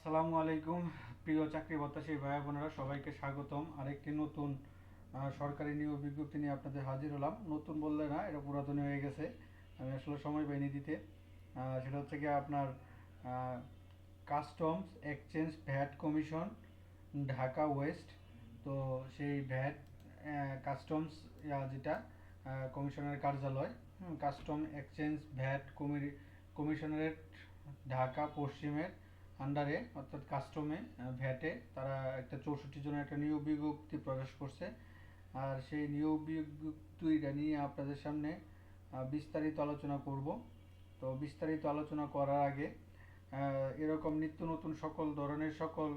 আসসালামু আলাইকুম প্রিয় চাকরি প্রত্যাশী ভাই বোনেরা, সবাইকে স্বাগতম আরেকটি নতুন সরকারি নিয়োগ বিজ্ঞপ্তি নিয়ে আপনাদের হাজির হলাম। নতুন বললে না, এটা পুরাতনই হয়ে গেছে। আমি আসলে সময় পাইনি দিতে। সেটা হচ্ছে কি আপনার customs exchange VAT commission, Dhaka West. তো সেই ভ্যাট কাস্টমস যেটা কমিশনের কার্যালয়, custom exchange VAT commissionerate Dhaka পশ্চিমের আন্ডারে, অর্থাৎ কাস্টমে ভ্যাটে তারা একটা 64 জনের একটা নিয়োগ বিজ্ঞপ্তি প্রকাশ করছে। আর সেই নিয়োগ বিজ্ঞপ্তিটা নিয়ে আপনাদের সামনে বিস্তারিত আলোচনা করব। তো বিস্তারিত আলোচনা করার আগে এরকম নিত্য নতুন সকল ধরনের সকল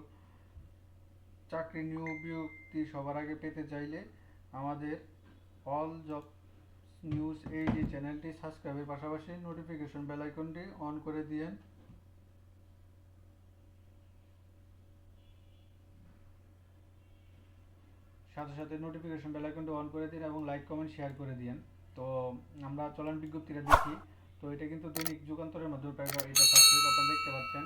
চাকরি নিয়োগ বিজ্ঞপ্তি সবার আগে পেতে চাইলে আমাদের অল জব নিউজ এই যে চ্যানেলটি সাবস্ক্রাইবের পাশাপাশি নোটিফিকেশন বেল আইকনটি অন করে দিয়েন। সাথে সাথে নোটিফিকেশন বেল আইকনটি অন করে দিন এবং লাইক কমেন্ট শেয়ার করে দিন। তো আমরা চলন বিজ্ঞপ্তিটা দেখি। তো এটা কিন্তু দৈনিক যুগান্তরের মাধ্যমে এটা সাকসেস আপনারা দেখতে পাচ্ছেন।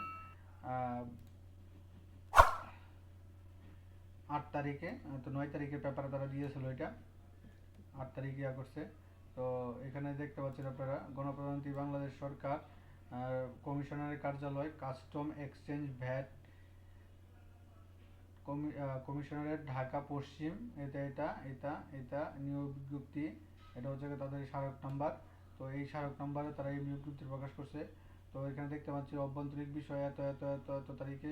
8 তারিখে, তো 9 তারিখে পেপারে তারা দিয়েছিল, এটা 8 তারিখে করছে। তো এখানে দেখতে পাচ্ছেন আপনারা, গণপ্রজাতন্ত্রী বাংলাদেশ সরকার কমিশনারের কার্যালয়, কাস্টম এক্সচেঞ্জ ভ্যাট কমিশনারের ঢাকা পশ্চিম। এটা নিয়োগ বিজ্ঞপ্তি। এটা হচ্ছে তাদের স্মারক নাম্বার। তো এই স্মারক নাম্বারে তারা এই নিয়োগ বিজ্ঞপ্তি প্রকাশ করছে। তো এখানে দেখতে পাচ্ছি অভ্যন্তরীণ বিষয় এত এত এত এত তারিখে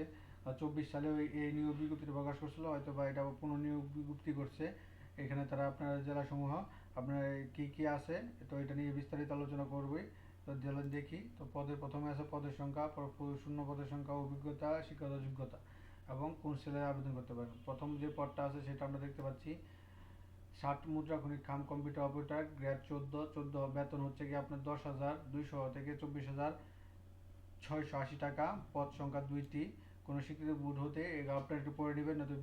24 সালে এই নিয়োগ বিজ্ঞপ্তিটা প্রকাশ করছিল, হয়তো বা এটা পুনর্নিয়োগ বিজ্ঞপ্তি করছে। এখানে তারা আপনার জেলাসমূহ আপনার কি কি আছে, তো এটা নিয়ে বিস্তারিত আলোচনা করবে। তো জেলা দেখি। তো প্রথমে আছে পদের সংখ্যা, শূন্য পদের সংখ্যা, অভিজ্ঞতা, শিক্ষাগত যোগ্যতা এবং কোন ছেলেরা আবেদন করতে পারেন। প্রথম যে পদটা আছে সেটা আমরা দেখতে পাচ্ছি 60 মুদ্রা খনিক খাম কম্পিউটার অপারেটর, গ্রেড 14 বেতন হচ্ছে কি আপনার 10,200 থেকে 24,680 টাকা। পদ সংখ্যা 2টি। কোনো স্বীকৃত বোর্ড হতে আপনার একটু পড়ে নেবেন, নয়তো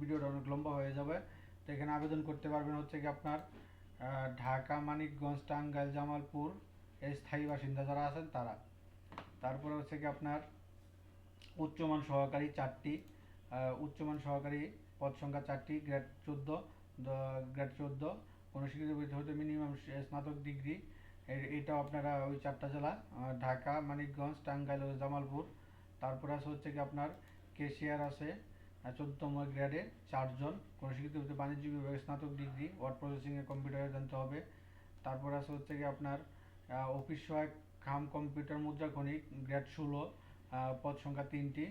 ভিডিওটা অনেক লম্বা হয়ে যাবে। তো এখানে আবেদন করতে পারবেন হচ্ছে কি আপনার ঢাকা, মানিকগঞ্জ, টাঙ্গাইল, জামালপুর এই স্থায়ী বাসিন্দা যারা আছেন তারা। তারপরে হচ্ছে কি আপনার উচ্চমান সহকারী 4টি, উচ্চমান সহকারী পদ সংখ্যা 4টি, গ্রেড 14 কোনো স্বীকৃত বৃত্তি হতে মিনিমাম স্নাতক ডিগ্রি। এটাও আপনারা ওই 4টা জেলা, ঢাকা, মানিকগঞ্জ, টাঙ্গাইল ও জামালপুর। তারপর আছে হচ্ছে কি আপনার কেশিয়ার আছে 14তম গ্রেডে 4 জন, কোনো স্বীকৃত বৃত্তি বাণিজ্য বিভাগে স্নাতক ডিগ্রি, ওয়ার্ড প্রসেসিংয়ে কম্পিউটারে জানতে হবে। তারপর আছে হচ্ছে কি আপনার অফিস সহায়ক খাম কম্পিউটার মুদ্রা খনিক, গ্রেড 16, পদ সংখ্যা 3টি।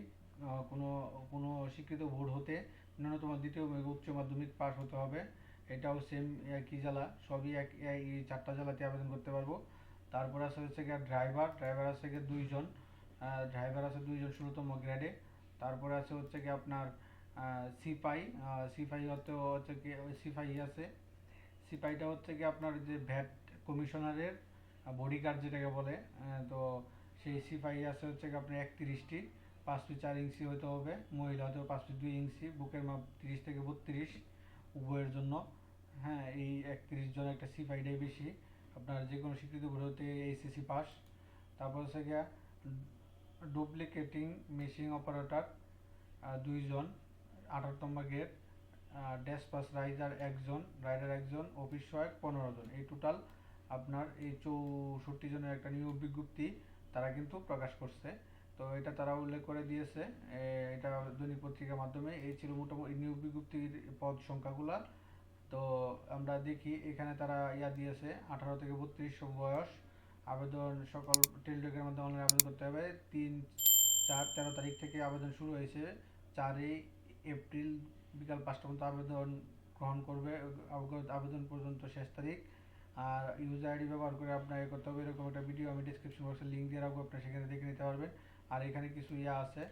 কোনো কোনো স্বীকৃত বোর্ড হতে ন্যূনতম দ্বিতীয় উচ্চ মাধ্যমিক পাস হতে হবে। এটাও সেম একই জেলা, সবই এই 4টা জেলাতে আবেদন করতে পারবো। তারপর আছে হচ্ছে গিয়ে ড্রাইভার আছে গিয়ে 2 জন, ড্রাইভার আছে 2 জন 16তম গ্রেডে। তারপরে আছে হচ্ছে কি আপনার সিপাই, সিপাই হচ্ছে কি সিপাহি আছে। সিপাহিটা হচ্ছে কি আপনার যে ভ্যাট কমিশনারের বডিগার্ড যেটাকে বলে। তো সেই সিপাহি আছে হচ্ছে কি আপনার 31টি, 5 ফিট 4 ইঞ্চি হতে হবে, মহিলা হতে হবে 5 ফিট 2 ইঞ্চি, বুকের মাপ 30 থেকে 32 উভয়ের জন্য। হ্যাঁ, এই 31 জন একটা সিপাহিটাই বেশি। আপনার যে কোনো স্বীকৃত বোর্ড হতে এইচএসসি পাস। তারপর হচ্ছে গিয়া ডুপ্লিকেটিং মেশিন অপারেটর 2 জন, 18তম গ্রেড, ড্যাশপাস রাইডার 1জন, অফিস সহায়ক 15 জন। এই টোটাল আপনার এই 64 জনের একটা নিয়োগ বিজ্ঞপ্তি তারা কিন্তু প্রকাশ করছে। তো এটা তারা উল্লেখ করে দিয়েছে এটা দৈনিক পত্রিকার মাধ্যমে। এই ছিল মোটামুটি নিয়োগ বিজ্ঞপ্তির পদ সংখ্যাগুলা। তো আমরা দেখি এখানে তারা দিয়েছে 18 থেকে 32 বয়স। আবেদন সকল টেলিটকের মাধ্যমে অনলাইনে আবেদন করতে হবে। 3, 4, 13 তারিখ থেকে আবেদন শুরু হয়েছে। 4 এপ্রিল বিকাল 5টা পর্যন্ত আবেদন গ্রহণ করবে। আবেদন পর্যন্ত শেষ তারিখ। আর ইউজার আইডি ব্যবহার করে আপনার করতে হবে। এরকম একটা ভিডিও আমি ডিসক্রিপশন বক্সে লিঙ্ক দিয়ে রাখবো, আপনারা সেখানে দেখে নিতে পারবেন। আর এখানে কিছু আছে,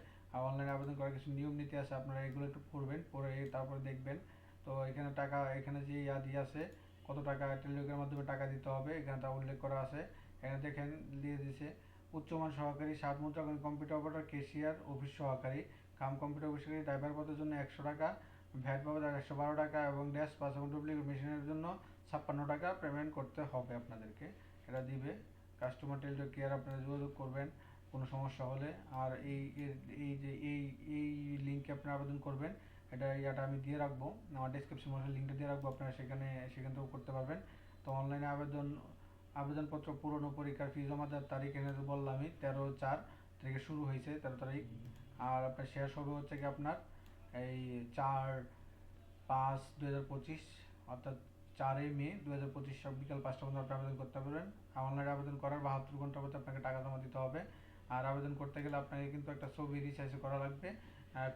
অনলাইনে আবেদন করার কিছু নিয়ম নীতি আছে, আপনারা এগুলো একটু পড়বেন, পড়ে তারপরে দেখবেন। তো এখানে টাকা, এখানে যে দিয়ে আছে কত টাকা টেলিটকের মাধ্যমে টাকা দিতে হবে, এখানে তা উল্লেখ করা আছে। এখানে দেখেন দিয়ে দিছে উচ্চমান সহকারী 60 মুদ্রা কম্পিউটার অপারেটর, কেশিয়ার, অফিস সহকারী কাম কম্পিউটার অফিসারি, ড্রাইভার পদের জন্য 100 টাকা, ভ্যাট বাবদ 112 টাকা এবং ড্যাশ পাস এবং ডুপ্লিকেট মেশিনের জন্য 56 টাকা পেমেন্ট করতে হবে আপনাদেরকে। এটা দিবে কাস্টমার টেলিটক কেয়ার, আপনারা যোগাযোগ করবেন। কোনো সমস্যা হলে। আর এই যে এই লিঙ্কে আপনারা আবেদন করবেন, ইয়াটা আমি দিয়ে রাখবো, আমার ডেসক্রিপশন বক্সে লিঙ্কটা দিয়ে রাখবো, আপনারা সেখান থেকেও করতে পারবেন। তো অনলাইনে আবেদনপত্র পূরণ ও পরীক্ষার ফি জমা দেওয়ার তারিখ এখানে তো বললামই, 13/4 তারিখে শুরু হয়েছে, 13 তারিখ। আর আপনার শেষ হবে হচ্ছে কি আপনার এই 4/5/2025, অর্থাৎ 4 মে 2025 সব বিকাল 5টা পর্যন্ত আপনি আবেদন করতে পারবেন। অনলাইনে আবেদন করার 72 ঘন্টার মধ্যে আপনাকে টাকা জমা দিতে হবে। আর আবেদন করতে গেলে আপনাকে কিন্তু একটা ছবি রিসার্চ করা লাগবে।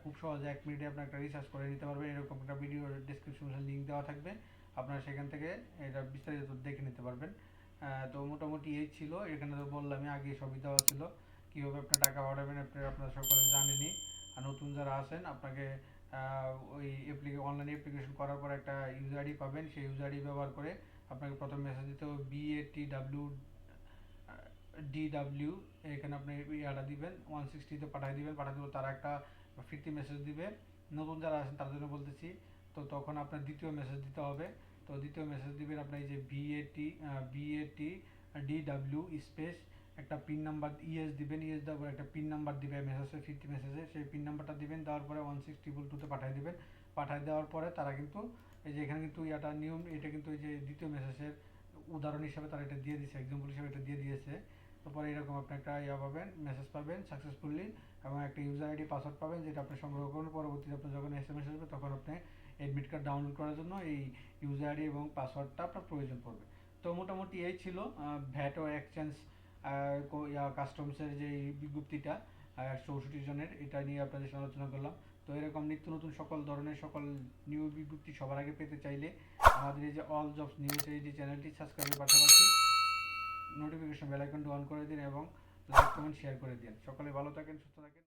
খুব সহজে 1 মিনিটে আপনি একটা রিসার্চ করে নিতে পারবেন, এরকম একটা ভিডিও ডিসক্রিপশনে লিঙ্ক দেওয়া থাকবে, আপনারা সেখান থেকে এটা বিস্তারিত দেখে নিতে পারবেন। তো মোটামুটি এই ছিল, এখানে তো বললামই আগে সবই দেওয়া ছিল, কীভাবে আপনার টাকা পাঠাবেন আপনারা সকলে জানেনই। আর নতুন যারা আছেন আপনাকে ওই অনলাইন অ্যাপ্লিকেশন করার পর একটা ইউজার আইডি পাবেন, সেই ইউজার আইডি ব্যবহার করে আপনাকে প্রথম মেসেজ দিতে হবে BATWDW, এখানে আপনি ইয়াটা দিবেন 160-তে পাঠিয়ে দিবেন, পাঠিয়ে দেবো তারা একটা ফিরতি মেসেজ দিবে। নতুন যারা আছেন তার জন্য বলতেছি। তো তখন আপনার দ্বিতীয় মেসেজ দিতে হবে। তো দ্বিতীয় মেসেজ দিবেন আপনার এই যে BATDW স্পেস একটা পিন নাম্বার দিবেন, দেওয়ার পরে একটা পিন নাম্বার দিবে মেসেজে, ফিরতি মেসেজে সেই পিন নাম্বারটা দিবেন, দেওয়ার পরে 162 পাঠিয়ে দিবেন। পাঠিয়ে দেওয়ার পরে তারা কিন্তু এই যে এখানে কিন্তু ইয়াটা নিয়ম, এটা কিন্তু এই যে দ্বিতীয় মেসেজের উদাহরণ হিসাবে তারা এটা দিয়ে দিয়েছে, এক্সাম্পল হিসাবে এটা দিয়ে দিয়েছে। তারপরে এরকম আপনি একটা পাবেন, মেসেজ পাবেন সাকসেসফুলি, এবং একটা ইউজার আইডি পাসওয়ার্ড পাবেন, যেটা আপনি সংগ্রহ করুন। পরবর্তীতে আপনার যখন SMS আসবে তখন আপনি অ্যাডমিট কার্ড ডাউনলোড করার জন্য এই ইউজার আইডি এবং পাসওয়ার্ডটা আপনার প্রয়োজন পড়বে। তো মোটামুটি এই ছিল ভ্যাট ও এক্সচেঞ্জ কাস্টমসের যে বিজ্ঞপ্তিটা 164 জনের, এটা নিয়ে আপনাদের সাথে আলোচনা করলাম। তো এরকম নিত্য নতুন সকল ধরনের নিউ বিজ্ঞপ্তি সবার আগে পেতে চাইলে আমাদের এই যে অল জবস নিউজ এই যে চ্যানেলটি সাবস্ক্রাইবের পাশাপাশি নোটিফিকেশন বেল আইকনটি অন করে দিন এবং লাইক কমেন্ট শেয়ার করে দিন। সকলে ভালো থাকেন, সুস্থ থাকেন।